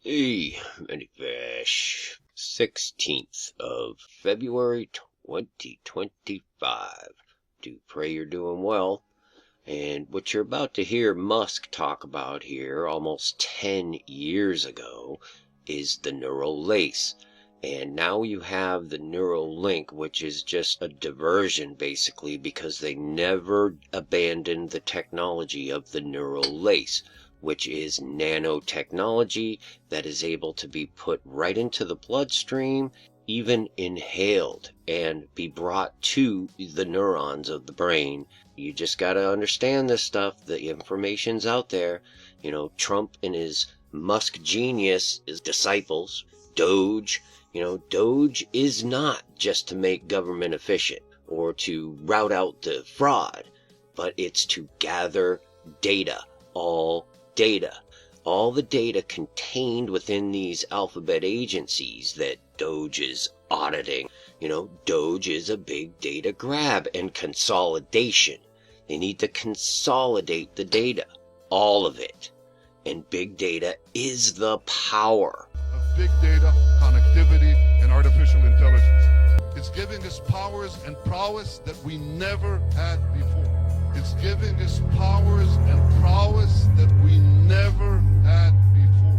Hey, Minifish. 16th of February 2025. Do pray you're doing well. And what you're about to hear Musk talk about here almost 10 years ago is the neural lace. And now you have the neural link, which is just a diversion basically because they never abandoned the technology of the neural lace, which is nanotechnology that is able to be put right into the bloodstream, even inhaled, and be brought to the neurons of the brain. You just got to understand this stuff. The information's out there. You know, Trump and his Musk genius, his disciples, DOGE. You know, DOGE is not just to make government efficient or to root out the fraud, but it's to gather data, all the data contained within these alphabet agencies that DOGE is auditing. You know, DOGE is a big data grab and consolidation. They need to consolidate the data, all of it. And big data is the power. Of big data, connectivity, and artificial intelligence. It's giving us powers and prowess that we never had before. It's giving us powers and prowess that we never had before.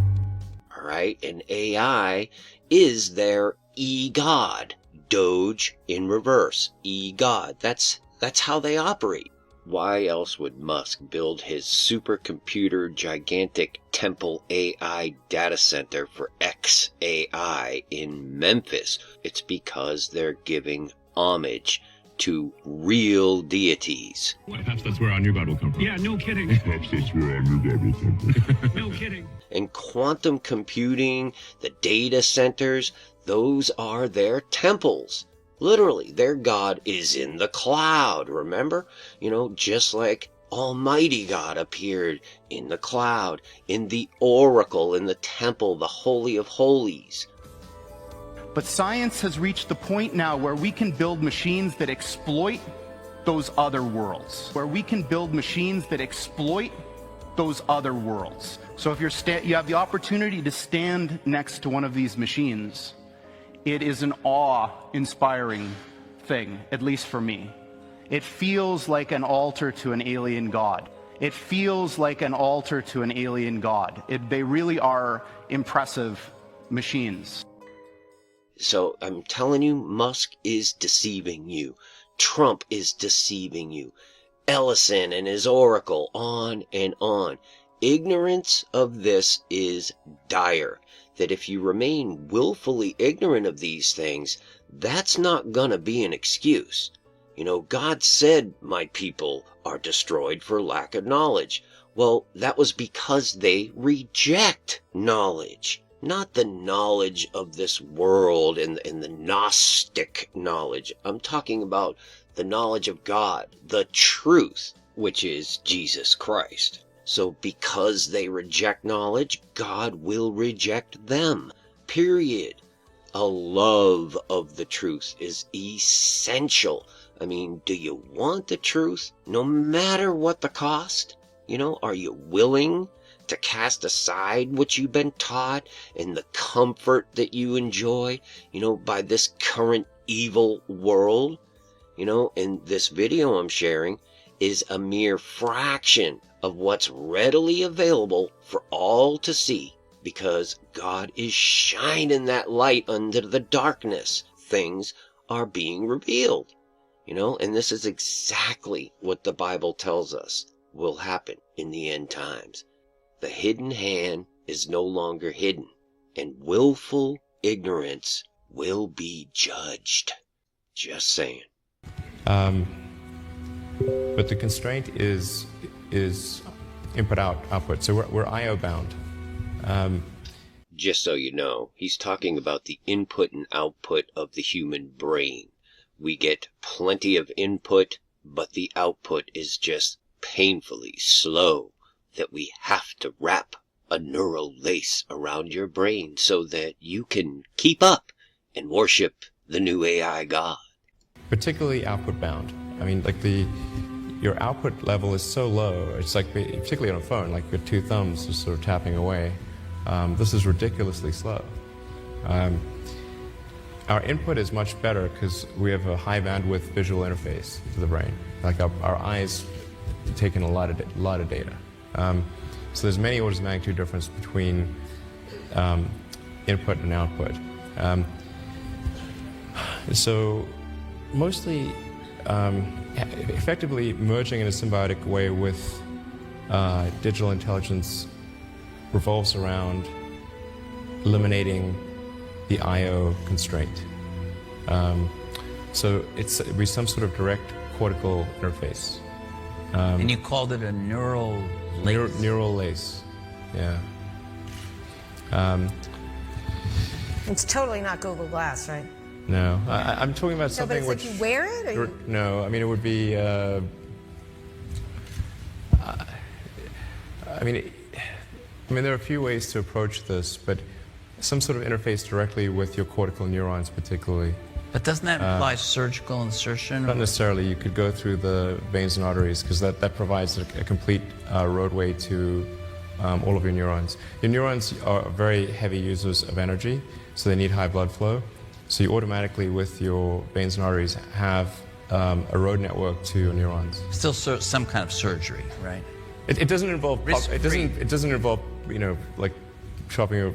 All right, and AI is their e-god. DOGE in reverse, e-god. That's how they operate. Why else would Musk build his supercomputer gigantic Temple AI data center for xAI in Memphis? It's because they're giving homage to real deities. Perhaps that's where our new God will come from. Yeah, no kidding. Perhaps that's where our new God will come from. No kidding. And quantum computing, the data centers, those are their temples. Literally, their God is in the cloud, remember? You know, just like Almighty God appeared in the cloud, in the oracle, in the temple, the Holy of Holies. But science has reached the point now where we can build machines that exploit those other worlds. So if you have the opportunity to stand next to one of these machines, it is an awe-inspiring thing, at least for me. It feels like an altar to an alien god. They really are impressive machines. So I'm telling you, Musk is deceiving you. Trump is deceiving you. Ellison and his oracle, on and on. Ignorance of this is dire. That if you remain willfully ignorant of these things, that's not gonna be an excuse. You know, God said, my people are destroyed for lack of knowledge. Well, that was because they reject knowledge. Not the knowledge of this world and the Gnostic knowledge. I'm talking about the knowledge of God, the truth, which is Jesus Christ. So because they reject knowledge, God will reject them. Period. A love of the truth is essential. I mean, do you want the truth no matter what the cost? You know, are you willing to cast aside what you've been taught and the comfort that you enjoy, you know, by this current evil world? You know, and this video I'm sharing is a mere fraction of what's readily available for all to see, because God is shining that light under the darkness. Things are being revealed, you know, and this is exactly what the Bible tells us will happen in the end times. The hidden hand is no longer hidden, and willful ignorance will be judged. Just saying. But the constraint is input output. So we're I/O bound. Just so you know, he's talking about the input and output of the human brain. We get plenty of input, but the output is just painfully slow, that we have to wrap a neural lace around your brain so that you can keep up and worship the new AI God. Particularly output bound. I mean, like your output level is so low. It's like, particularly on a phone, like your two thumbs are sort of tapping away. This is ridiculously slow. Our input is much better because we have a high bandwidth visual interface to the brain. Like our eyes take in a lot of data. So there's many orders of magnitude difference between input and output. So mostly effectively merging in a symbiotic way with digital intelligence revolves around eliminating the I/O constraint. So it'd be some sort of direct cortical interface. And you called it a neural lace? Neural lace, yeah. It's totally not Google Glass, right? No, I'm talking about No, something but it's which... like you wear it? Or you... No, I mean, it would be... I mean, there are a few ways to approach this, but some sort of interface directly with your cortical neurons particularly. But doesn't that imply surgical insertion? Not necessarily. You could go through the veins and arteries because that provides a complete roadway to all of your neurons. Your neurons are very heavy users of energy, so they need high blood flow. So you automatically, with your veins and arteries, have a road network to your neurons. Still some kind of surgery, right? It doesn't involve... Risk-free. It doesn't involve, like chopping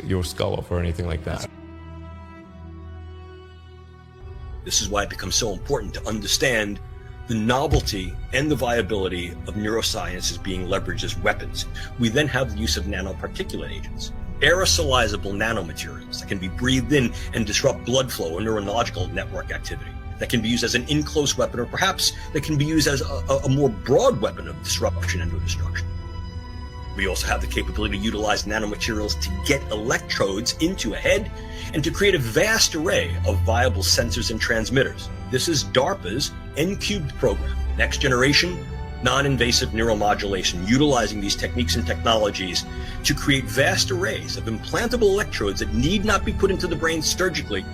your skull off or anything like that. This is why it becomes so important to understand the novelty and the viability of neuroscience as being leveraged as weapons. We then have the use of nanoparticulate agents, aerosolizable nanomaterials that can be breathed in and disrupt blood flow or neurological network activity, that can be used as an in-close weapon, or perhaps that can be used as a more broad weapon of disruption and or destruction. We also have the capability to utilize nanomaterials to get electrodes into a head and to create a vast array of viable sensors and transmitters. This is DARPA's N-cubed program, next generation non-invasive neuromodulation, utilizing these techniques and technologies to create vast arrays of implantable electrodes that need not be put into the brain surgically,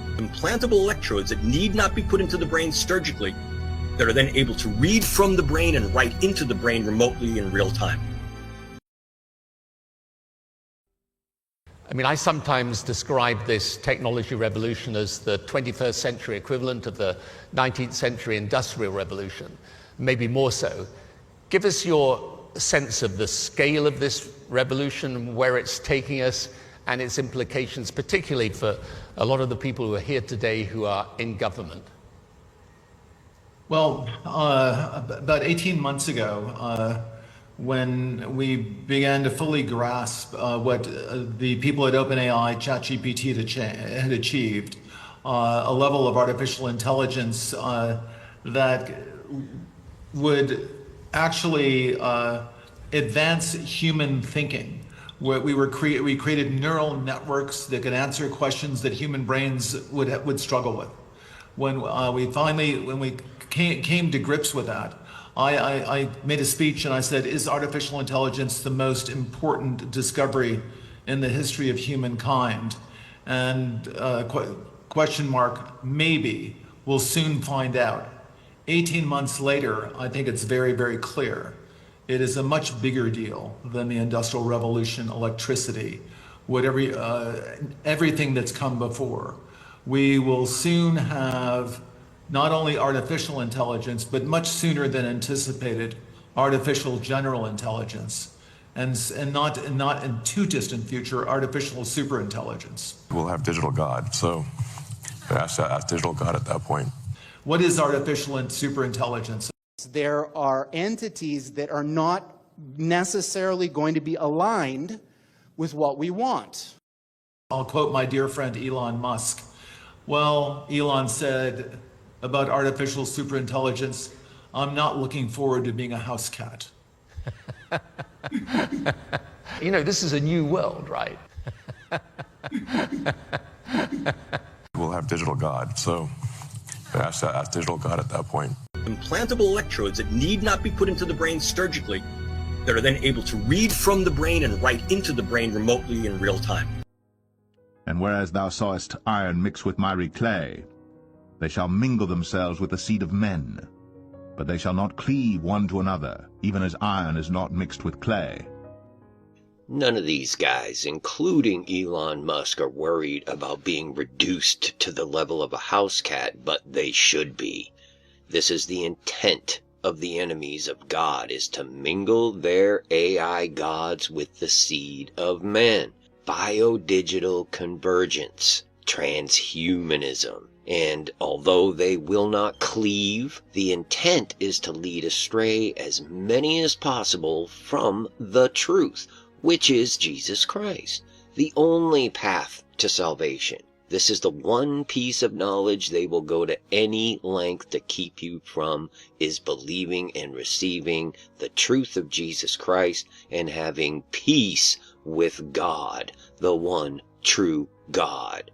that are then able to read from the brain and write into the brain remotely in real time. I mean, I sometimes describe this technology revolution as the 21st century equivalent of the 19th century industrial revolution, maybe more so. Give us your sense of the scale of this revolution, where it's taking us, and its implications, particularly for a lot of the people who are here today who are in government. Well, about 18 months ago, when we began to fully grasp what the people at OpenAI, ChatGPT had achieved, a level of artificial intelligence that would actually advance human thinking. We created neural networks that could answer questions that human brains would struggle with. When we came to grips with that, I made a speech and I said, is artificial intelligence the most important discovery in the history of humankind? And question mark, maybe. We'll soon find out. 18 months later, I think it's very, very clear. It is a much bigger deal than the Industrial Revolution, electricity, everything that's come before. We will soon have not only artificial intelligence, but much sooner than anticipated, artificial general intelligence, and not in too distant future, artificial superintelligence. We'll have digital God, so ask digital God at that point. What is artificial and superintelligence? There are entities that are not necessarily going to be aligned with what we want. I'll quote my dear friend Elon Musk. Well, Elon said about artificial superintelligence, I'm not looking forward to being a house cat. You know, this is a new world, right? We'll have digital God, so ask digital God at that point. Implantable electrodes that need not be put into the brain surgically, that are then able to read from the brain and write into the brain remotely in real time. And whereas thou sawest iron mixed with miry clay, they shall mingle themselves with the seed of men, but they shall not cleave one to another, even as iron is not mixed with clay. None of these guys, including Elon Musk, are worried about being reduced to the level of a house cat, but they should be. This is the intent of the enemies of God, is to mingle their AI gods with the seed of man. Biodigital convergence, transhumanism. And although they will not cleave, the intent is to lead astray as many as possible from the truth, which is Jesus Christ, the only path to salvation. This is the one piece of knowledge they will go to any length to keep you from, is believing and receiving the truth of Jesus Christ and having peace with God, the one true God.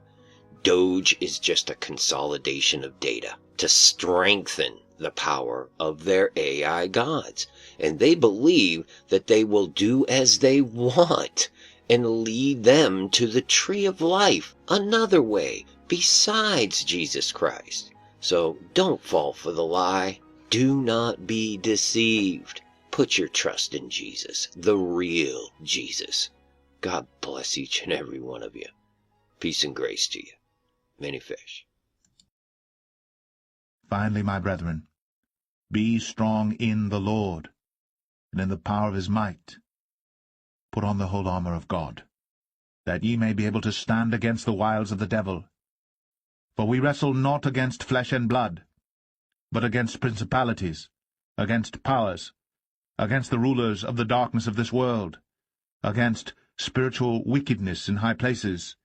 Doge is just a consolidation of data to strengthen the power of their AI gods. And they believe that they will do as they want and lead them to the tree of life, another way besides Jesus Christ. So don't fall for the lie. Do not be deceived. Put your trust in Jesus, the real Jesus. God bless each and every one of you. Peace and grace to you. Many fish. Finally, my brethren, be strong in the Lord, and in the power of his might. Put on the whole armor of God, that ye may be able to stand against the wiles of the devil. For we wrestle not against flesh and blood, but against principalities, against powers, against the rulers of the darkness of this world, against spiritual wickedness in high places.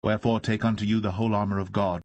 Wherefore take unto you the whole armor of God,